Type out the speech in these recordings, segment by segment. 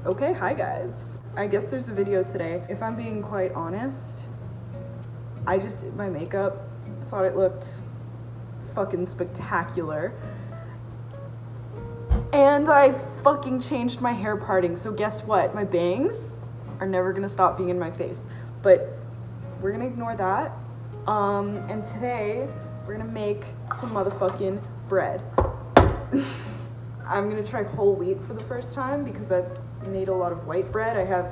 Okay, hi guys. I guess there's a video today. If I'm being quite honest, I just did my makeup, thought it looked fucking spectacular. And I fucking changed my hair parting, so guess what? My bangs are never gonna stop being in my face. But we're gonna ignore that. And today, we're gonna make some motherfucking bread. I'm gonna try whole wheat for the first time because I've made a lot of white bread. I have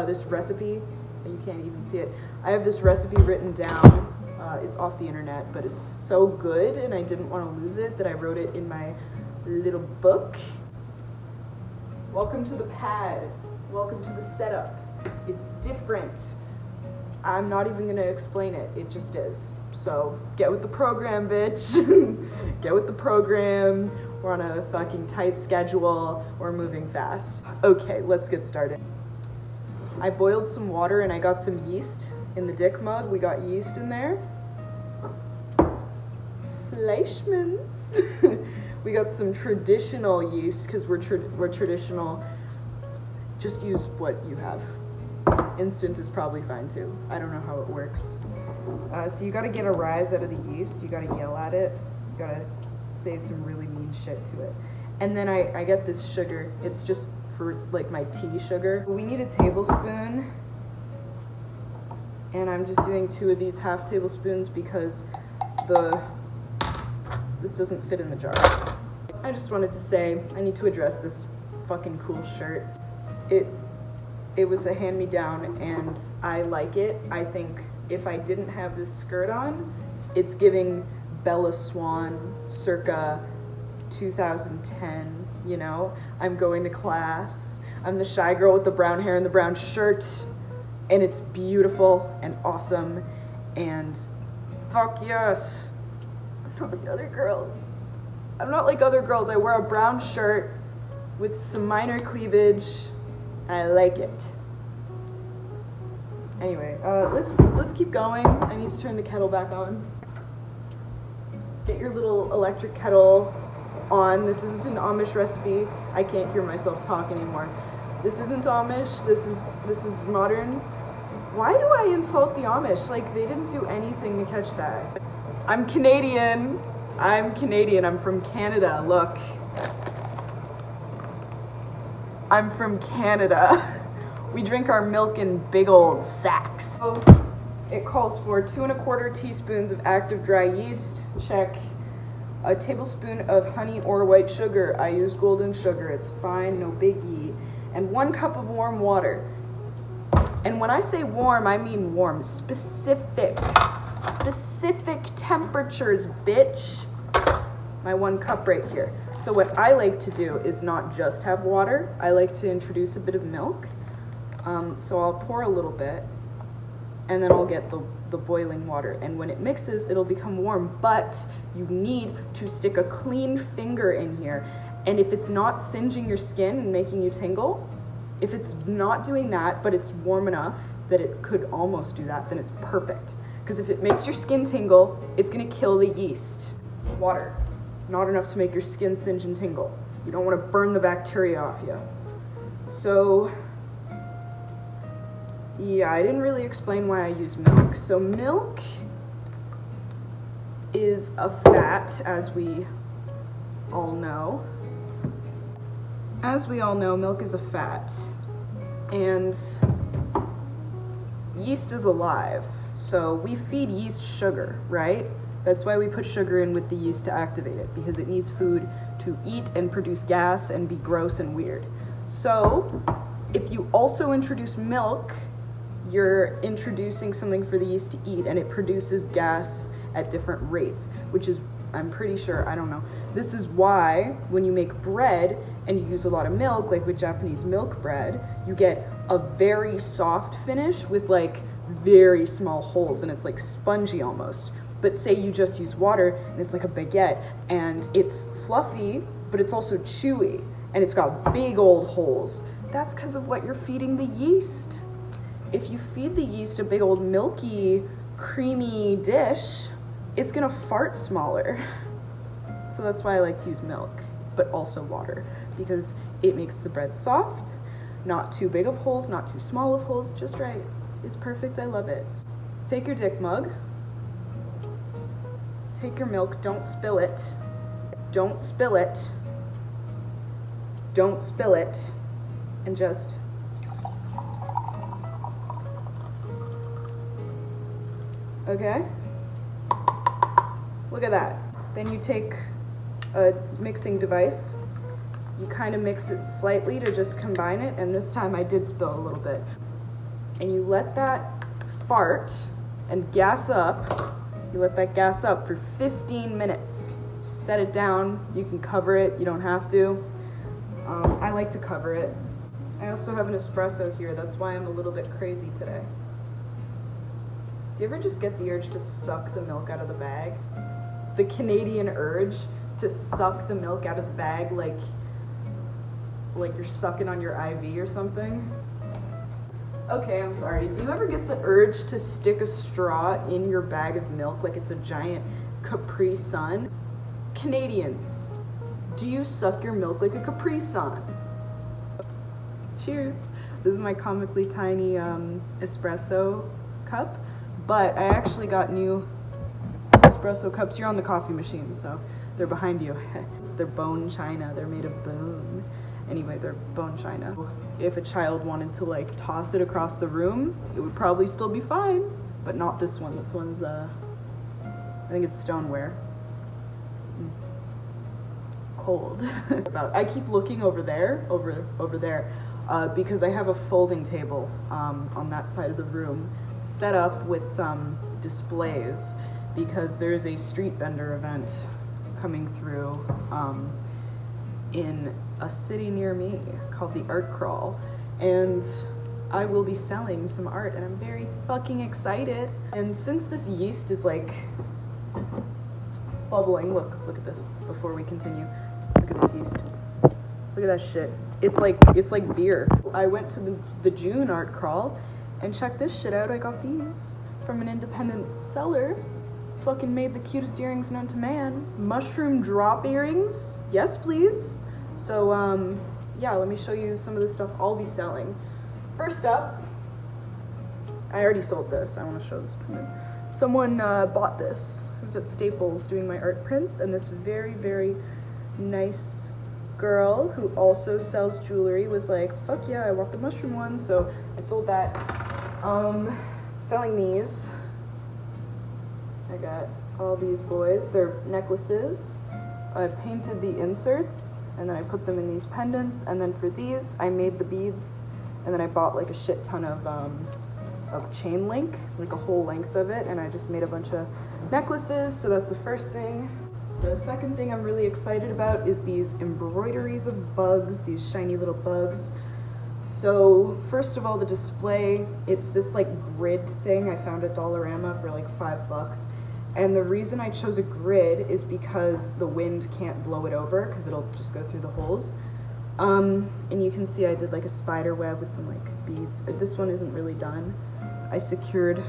this recipe, you can't even see it. I have this recipe written down. It's off the internet, but it's so good and I didn't want to lose it that I wrote it in my little book. Welcome to the pad. Welcome to the setup. It's different. I'm not even gonna explain it, it just is. So get with the program, bitch. Get with the program. We're on a fucking tight schedule. We're moving fast. Okay, let's get started. I boiled some water and I got some yeast in the dick mug. We got yeast in there. Fleischmann's. We got some traditional yeast because we're traditional. Just use what you have. Instant is probably fine too. I don't know how it works. So you gotta get a rise out of the yeast. You gotta yell at it. You gotta say some really mean shit to it. And then I get this sugar. It's just for like my tea sugar. We need a tablespoon. And I'm just doing 2 of these half tablespoons because this doesn't fit in the jar. I just wanted to say I need to address this fucking cool shirt. It was a hand-me-down and I like it. I think if I didn't have this skirt on, it's giving Bella Swan circa 2010, you know? I'm going to class. I'm the shy girl with the brown hair and the brown shirt. And it's beautiful and awesome and fuck yes. I'm not like other girls. I'm not like other girls. I wear a brown shirt with some minor cleavage. I like it. Anyway, let's keep going. I need to turn the kettle back on. Let's get your little electric kettle on. This isn't an Amish recipe. I can't hear myself talk anymore. This isn't Amish. This is modern. Why do I insult the Amish? Like, they didn't do anything to catch that. I'm Canadian. I'm Canadian. I'm from Canada. Look. I'm from Canada. We drink our milk in big old sacks. So it calls for 2 1/4 teaspoons of active dry yeast. Check. A tablespoon of honey or white sugar. I use golden sugar. It's fine, no biggie. And 1 cup of warm water. And when I say warm, I mean warm. Specific temperatures, bitch. My 1 cup right here. So what I like to do is not just have water. I like to introduce a bit of milk. So I'll pour a little bit and then I'll get the boiling water. And when it mixes, it'll become warm, but you need to stick a clean finger in here. And if it's not singeing your skin and making you tingle, if it's not doing that, but it's warm enough that it could almost do that, then it's perfect. Because if it makes your skin tingle, it's gonna kill the yeast. Water, not enough to make your skin singe and tingle. You don't wanna burn the bacteria off you. So, yeah, I didn't really explain why I use milk. So milk is a fat, as we all know. As we all know, milk is a fat. And yeast is alive. So we feed yeast sugar, right? That's why we put sugar in with the yeast to activate it, because it needs food to eat and produce gas and be gross and weird. So if you also introduce milk, you're introducing something for the yeast to eat and it produces gas at different rates, which is, I'm pretty sure, I don't know. This is why when you make bread and you use a lot of milk, like with Japanese milk bread, you get a very soft finish with like very small holes and it's like spongy almost. But say you just use water and it's like a baguette and it's fluffy, but it's also chewy and it's got big old holes. That's because of what you're feeding the yeast. If you feed the yeast a big old milky, creamy dish, it's gonna fart smaller. So that's why I like to use milk, but also water, because it makes the bread soft, Not too big of holes, not too small of holes, just right. It's perfect, I love it. Take your dick mug. Take your milk, don't spill it. Don't spill it. Don't spill it. And just okay? Look at that. Then you take a mixing device. You kind of mix it slightly to just combine it, and this time I did spill a little bit. And you let that fart and gas up. You let that gas up for 15 minutes. Set it down. You can cover it. You don't have to. I like to cover it. I also have an espresso here. That's why I'm a little bit crazy today. Do you ever just get the urge to suck the milk out of the bag? The Canadian urge to suck the milk out of the bag like you're sucking on your IV or something? Okay, I'm sorry. Do you ever get the urge to stick a straw in your bag of milk like it's a giant Capri Sun? Canadians, do you suck your milk like a Capri Sun? Cheers. This is my comically tiny espresso cup, but I actually got new espresso cups. You're on the coffee machine, so they're behind you. They're bone china. They're made of bone. Anyway, they're bone china. If a child wanted to like toss it across the room, it would probably still be fine, but not this one. This one's I think it's stoneware. Cold. I keep looking over there, over there, because I have a folding table on that side of the room set up with some displays because there's a street vendor event coming through in a city near me called the Art Crawl, and I will be selling some art, and I'm very fucking excited. And since this yeast is like bubbling, look at this before we continue. Look at this yeast. Look at that shit. It's like beer. I went to the June Art Crawl and check this shit out. I got these from an independent seller. Fucking made the cutest earrings known to man. Mushroom drop earrings. Yes, please. So, yeah, let me show you some of the stuff I'll be selling. First up, I already sold this. I want to show this pendant. Someone bought this. I was at Staples doing my art prints, and this very, very nice girl who also sells jewelry was like, fuck yeah, I want the mushroom one. So I sold that. Selling these. I got all these boys. They're necklaces. I've painted the inserts, and then I put them in these pendants, and then for these, I made the beads, and then I bought like a shit ton of chain link, like a whole length of it, and I just made a bunch of necklaces, so that's the first thing. The second thing I'm really excited about is these embroideries of bugs, these shiny little bugs. So first of all, the display, it's this like grid thing I found at Dollarama for like $5. And the reason I chose a grid is because the wind can't blow it over because it'll just go through the holes. And you can see I did like a spider web with some like beads. This one isn't really done. I secured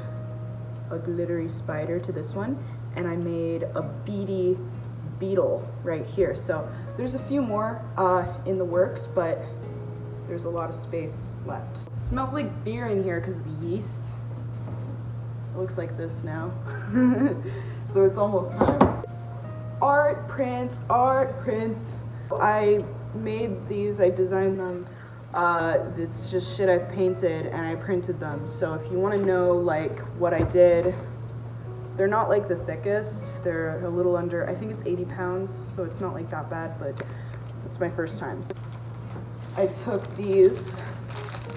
a glittery spider to this one, and I made a beady beetle right here. So there's a few more in the works, but there's a lot of space left. It smells like beer in here because of the yeast. It looks like this now. So it's almost time. Art prints, art prints. I made these, I designed them. It's just shit I've painted and I printed them. So if you want to know like what I did, they're not like the thickest. They're a little under, I think it's 80 pounds, so it's not like that bad, but it's my first time. So I took these,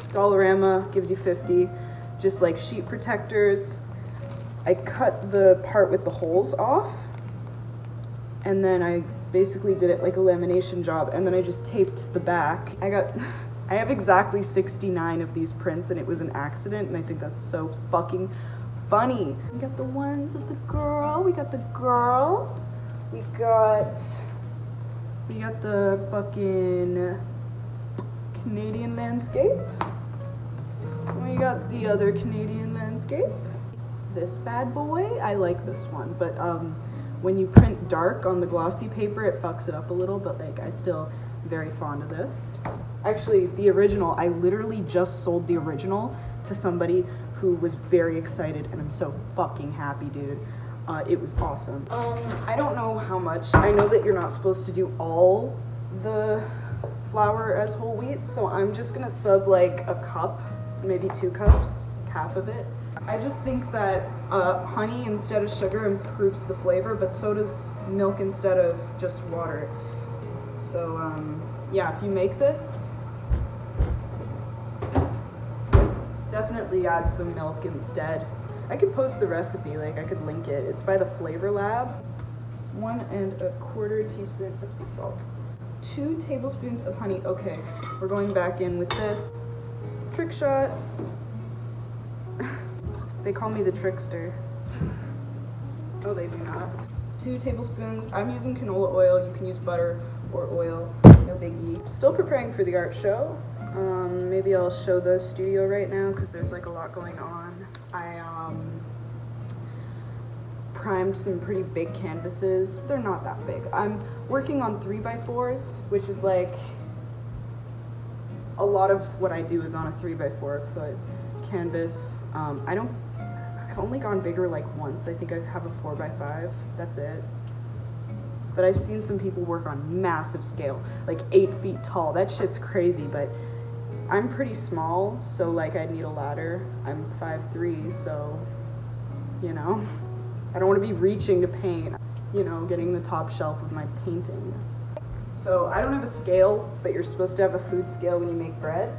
Dollarama gives you 50, just like sheet protectors. I cut the part with the holes off, and then I basically did it like a lamination job, and then I just taped the back. I have exactly 69 of these prints, and it was an accident, and I think that's so fucking funny. We got the ones of the girl, we got the girl, we got the fucking Canadian landscape, we got the other Canadian landscape. This bad boy, I like this one, but when you print dark on the glossy paper, it fucks it up a little, but like I still very fond of this. Actually, the original, I literally just sold the original to somebody who was very excited, and I'm so fucking happy, dude. It was awesome. I don't know how much. I know that you're not supposed to do all the flour as whole wheat, so I'm just gonna sub like a cup, maybe 2 cups, half of it. I just think that honey instead of sugar improves the flavor, but so does milk instead of just water. So yeah, if you make this, definitely add some milk instead. I could post the recipe, like I could link it. It's by the Flavor Lab. 1 1/4 teaspoon of sea salt. 2 tablespoons of honey. Okay, we're going back in with this. Trick shot. They call me the trickster. Oh, they do not. 2 tablespoons. I'm using canola oil. You can use butter or oil. No biggie. Still preparing for the art show. Maybe I'll show the studio right now because there's like a lot going on. I primed some pretty big canvases. They're not that big. I'm working on 3x4s, which is like a lot of what I do is on a 3x4 foot canvas. I've only gone bigger like once. I think I have a 4x5. That's it. But I've seen some people work on massive scale, like 8 feet tall. That shit's crazy, but I'm pretty small, so like I'd need a ladder. I'm 5'3", so, you know, I don't want to be reaching to paint, you know, getting the top shelf of my painting. So I don't have a scale, but you're supposed to have a food scale when you make bread.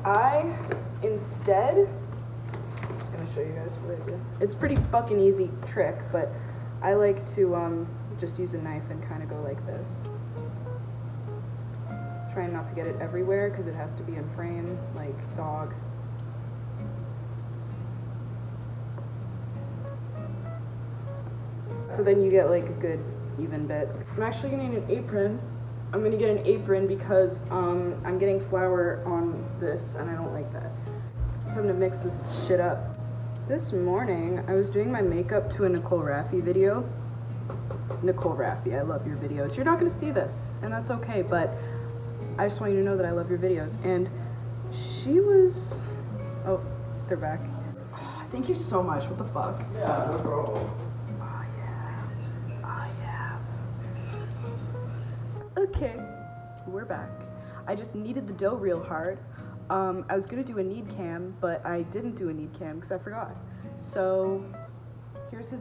I, instead, I'm just gonna show you guys what I do. It's a pretty fucking easy trick, but I like to just use a knife and kind of go like this. Trying not to get it everywhere because it has to be in frame, like dog. So then you get like a good even bit. I'm actually gonna need an apron. I'm gonna get an apron because I'm getting flour on this and I don't like that. Time to mix this shit up. This morning, I was doing my makeup to a Nicole Raffi video. Nicole Raffi, I love your videos. You're not gonna see this, and that's okay, but I just want you to know that I love your videos. And she was, oh, they're back. Oh, thank you so much, what the fuck? Yeah, no problem. Oh yeah. Okay, we're back. I just kneaded the dough real hard. I was gonna do a knead cam, but I didn't do a knead cam because I forgot. So here's the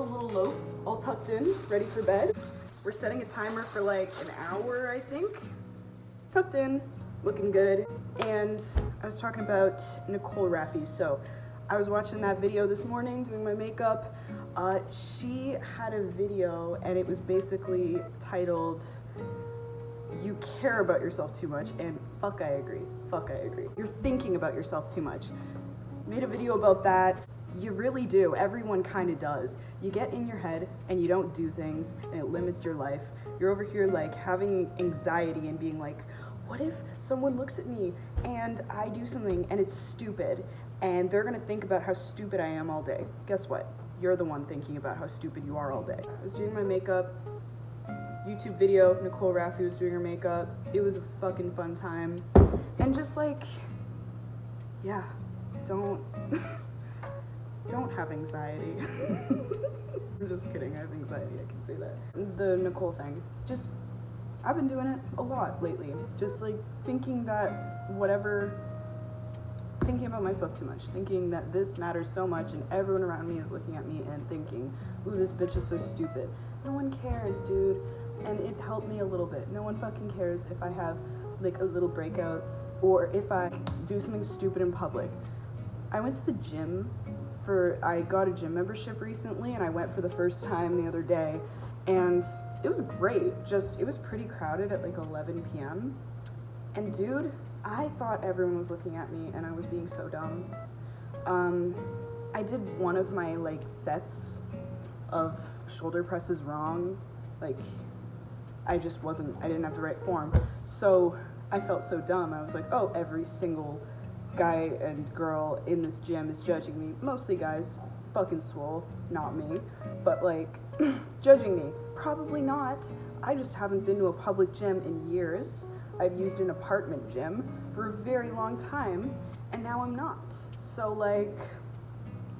little loaf all tucked in, ready for bed. We're setting a timer for like an hour, I think. Tucked in, looking good. And I was talking about Nicole Raffi. So I was watching that video this morning, doing my makeup. She had a video and it was basically titled, "You care about yourself too much," and fuck I agree. You're thinking about yourself too much. Made a video about that. You really do. Everyone kind of does. You get in your head and you don't do things and it limits your life. You're over here like having anxiety and being like, what if someone looks at me and I do something and it's stupid and they're gonna think about how stupid I am all day. Guess what? You're the one thinking about how stupid you are all day. I was doing my makeup. YouTube video, Nicole Raffi was doing her makeup. It was a fucking fun time. And just like, yeah, don't have anxiety. I'm just kidding, I have anxiety, I can say that. The Nicole thing, just, I've been doing it a lot lately. Just like thinking about myself too much. Thinking that this matters so much and everyone around me is looking at me and thinking, ooh, this bitch is so stupid. No one cares, dude. And it helped me a little bit. No one fucking cares if I have like a little breakout or if I do something stupid in public. I went to the gym I got a gym membership recently and I went for the first time the other day and it was great. Just, it was pretty crowded at like 11 p.m. And dude, I thought everyone was looking at me and I was being so dumb. I did one of my like sets of shoulder presses wrong. Like, I didn't have the right form. So I felt so dumb. I was like, oh, every single guy and girl in this gym is judging me. Mostly guys, fucking swole, not me. But like, judging me. Probably not. I just haven't been to a public gym in years. I've used an apartment gym for a very long time, and now I'm not. So like,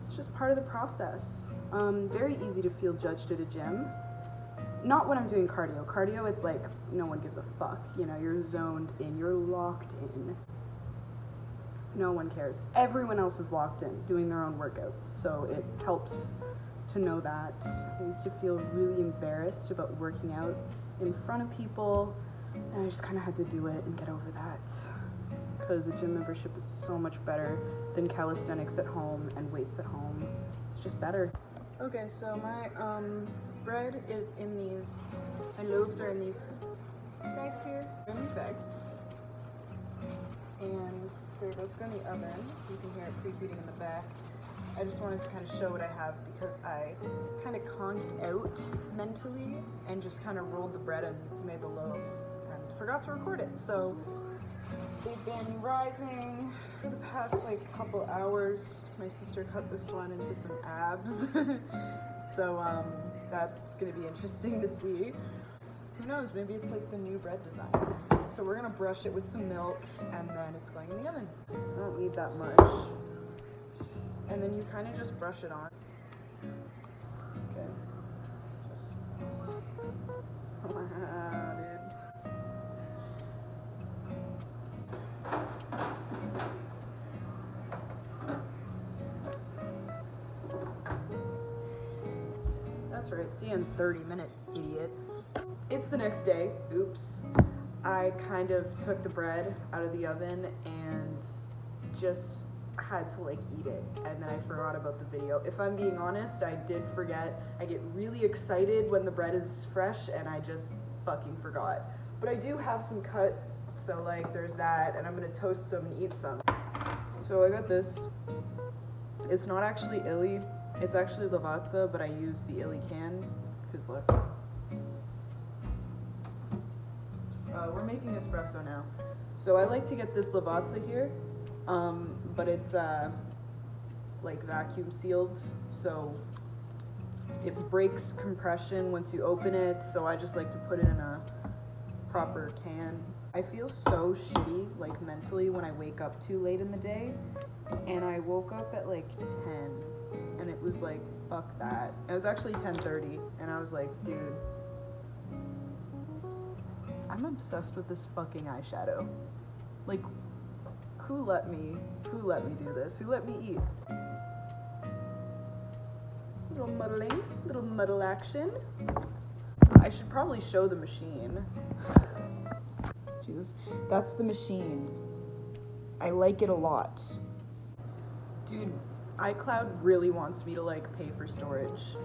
it's just part of the process. Very easy to feel judged at a gym. Not when I'm doing cardio. Cardio, it's like, no one gives a fuck. You know, you're zoned in, you're locked in. No one cares. Everyone else is locked in, doing their own workouts. So it helps to know that. I used to feel really embarrassed about working out in front of people, and I just kind of had to do it and get over that. Because a gym membership is so much better than calisthenics at home and weights at home. It's just better. Okay, so my bread is in these, my loaves are in these bags here. They're in these bags. And they're about to go in the oven. You can hear it preheating in the back. I just wanted to kind of show what I have because I kind of conked out mentally and just kind of rolled the bread and made the loaves and forgot to record it. So they've been rising for the past like couple hours. My sister cut this one into some abs. So that's gonna be interesting to see. Who knows, maybe it's like the new bread design. So we're gonna brush it with some milk and then it's going in the oven. I don't need that much. And then you kind of just brush it on. Okay. Just. Wow, dude. That's right, see you in 30 minutes, idiots. It's the next day, oops. I kind of took the bread out of the oven and just had to like eat it, and then I forgot about the video. If I'm being honest, I did forget. I get really excited when the bread is fresh and I just fucking forgot. But I do have some cut, so like there's that, and I'm gonna toast some and eat some. So I got this. It's not actually illy, it's actually Lavazza, but I use the illy can, because look. We're making espresso now. So I like to get this Lavazza here, but it's like vacuum sealed, so it breaks compression once you open it, so I just like to put it in a proper can. I feel so shitty, like mentally, when I wake up too late in the day, and I woke up at like 10, and it was like, fuck that. It was actually 10:30, and I was like, dude, I'm obsessed with this fucking eyeshadow. Like, who let me do this? Who let me eat? Little muddling, little muddle action. I should probably show the machine. Jesus, that's the machine. I like it a lot. Dude, iCloud really wants me to like pay for storage.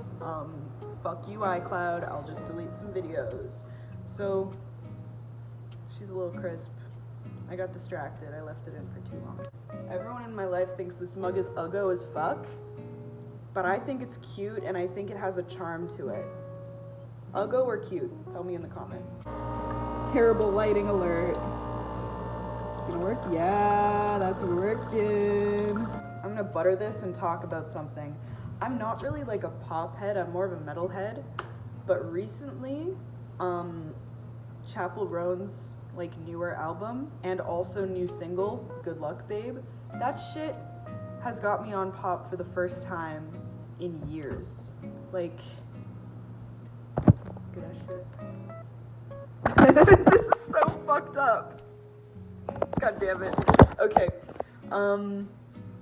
Fuck you, iCloud, I'll just delete some videos. So, she's a little crisp. I got distracted, I left it in for too long. Everyone in my life thinks this mug is uggo as fuck, but I think it's cute and I think it has a charm to it. Uggo or cute? Tell me in the comments. Terrible lighting alert. Gonna work? Yeah, that's working. I'm gonna butter this and talk about something. I'm not really like a pop head, I'm more of a metal head, but recently, Chappell Roan's like newer album and also new single, Good Luck Babe, that shit has got me on pop for the first time in years. Like, look at that shit. This is so fucked up. God damn it. Okay.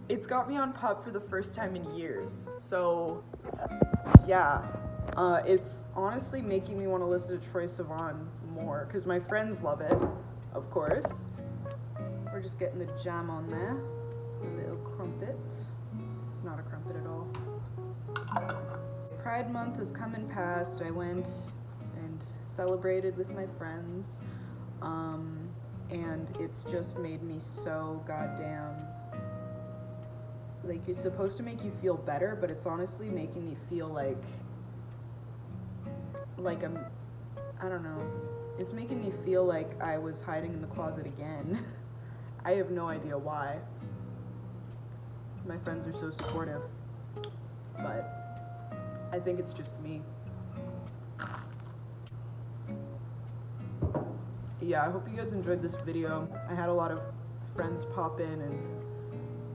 It's got me on pop for the first time in years. So, yeah. It's honestly making me want to listen to Troye Sivan more, because my friends love it, of course. We're just getting the jam on there. A little crumpet. It's not a crumpet at all. Pride month has come and passed. I went and celebrated with my friends. And it's just made me so goddamn, like, it's supposed to make you feel better, but it's honestly making me feel like I'm, I don't know, it's making me feel like I was hiding in the closet again. I have no idea why. My friends are so supportive, but I think it's just me. yeah, I hope you guys enjoyed this video. I had a lot of friends pop in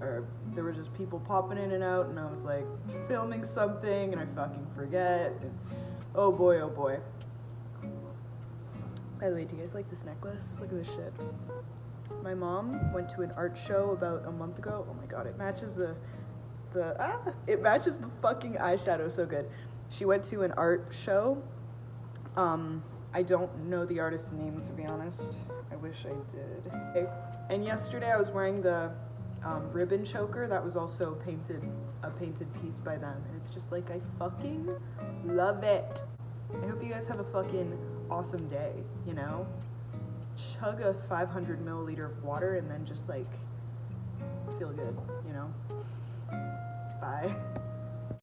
or there were just people popping in and out, and I was like filming something and I fucking forget. And, oh boy, oh boy. By the way, do you guys like this necklace? Look at this shit. My mom went to an art show about a month ago. Oh my god, it matches it matches the fucking eyeshadow so good. She went to an art show. I don't know the artist's name, to be honest. I wish I did. Okay. And yesterday I was wearing the ribbon choker that was also a painted piece by them. And it's just like, I fucking love it. I hope you guys have a fucking awesome day, you know? Chug a 500 milliliter of water and then just like feel good, you know? Bye.